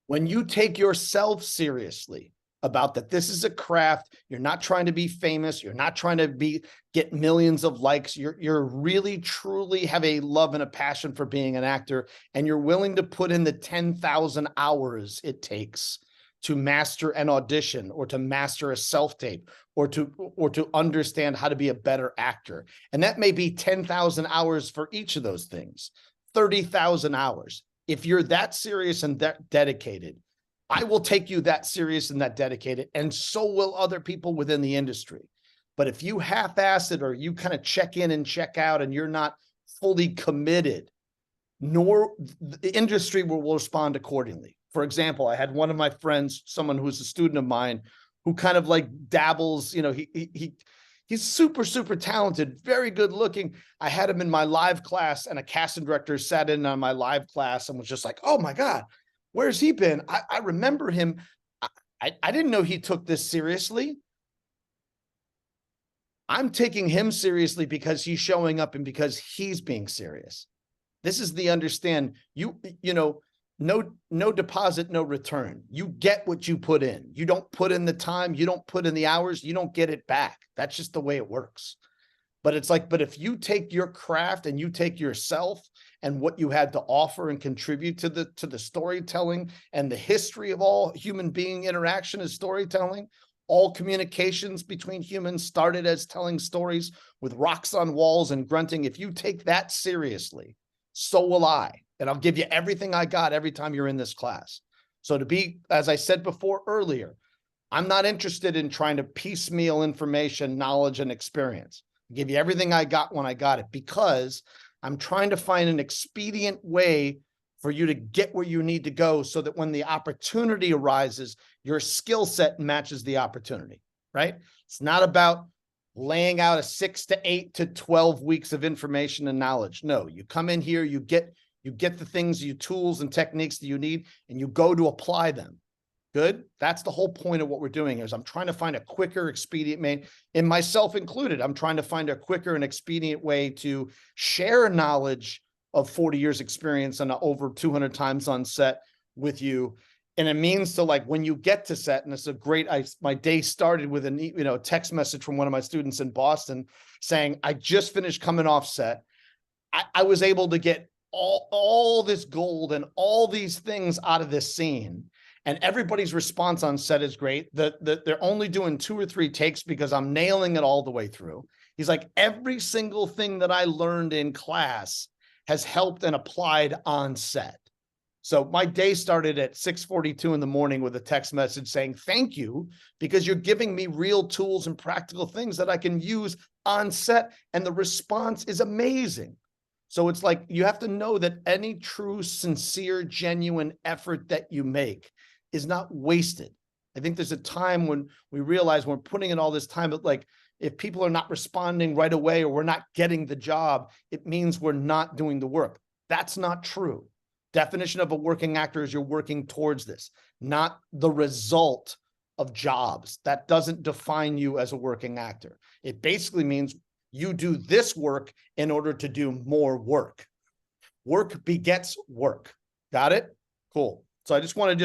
When you take yourself seriously about that, this is a craft. You're not trying to be famous. You're not trying to get millions of likes. You're really truly have a love and a passion for being an actor, and you're willing to put in the 10,000 hours it takes to master an audition or to master a self-tape or to understand how to be a better actor. And that may be 10,000 hours for each of those things, 30,000 hours. If you're that serious and that dedicated, I will take you that serious and that dedicated, and so will other people within the industry. But if you half-ass it or you kind of check in and check out and you're not fully committed, nor the industry will respond accordingly. For example, I had one of my friends, someone who's a student of mine, who kind of like dabbles, he's super, super talented, very good looking. I had him in my live class, and a casting director sat in on my live class and was just like, oh my God, where's he been? I remember him. I didn't know he took this seriously. I'm taking him seriously because he's showing up and because he's being serious. This is the understand, no deposit, no return. You get what you put in. You don't put in the time, you don't put in the hours, you don't get it back. That's just the way it works. But it's like, but if you take your craft and you take yourself and what you had to offer and contribute to the storytelling, and the history of all human being interaction is storytelling. All communications between humans started as telling stories with rocks on walls and grunting. If you take that seriously, so will I. And I'll give you everything I got every time you're in this class. So to be, as I said before earlier, I'm not interested in trying to piecemeal information, knowledge, and experience. I'll give you everything I got when I got it, because I'm trying to find an expedient way for you to get where you need to go, so that when the opportunity arises, your skill set matches the opportunity, right? It's not about laying out a 6 to 8 to 12 weeks of information and knowledge. No, you come in here, you get the things, you tools and techniques that you need, and you go to apply them. Good. That's the whole point of what we're doing here. Is I'm trying to find a quicker, expedient way, and myself included. I'm trying to find a quicker and expedient way to share knowledge of 40 years experience and over 200 times on set with you. And it means to, like, when you get to set, and it's a great, my day started with a text message from one of my students in Boston saying, I just finished coming off set. I was able to get all this gold and all these things out of this scene. And everybody's response on set is great. They're only doing 2 or 3 takes because I'm nailing it all the way through. He's like, every single thing that I learned in class has helped and applied on set. So my day started at 6:42 in the morning with a text message saying, thank you, because you're giving me real tools and practical things that I can use on set. And the response is amazing. So it's like, you have to know that any true, sincere, genuine effort that you make is not wasted. I think there's a time when we realize we're putting in all this time, but like, if people are not responding right away, or we're not getting the job, it means we're not doing the work. That's not true. Definition of a working actor is you're working towards this, not the result of jobs. That doesn't define you as a working actor. It basically means you do this work in order to do more work. Work begets work. Got it? Cool. So I just want to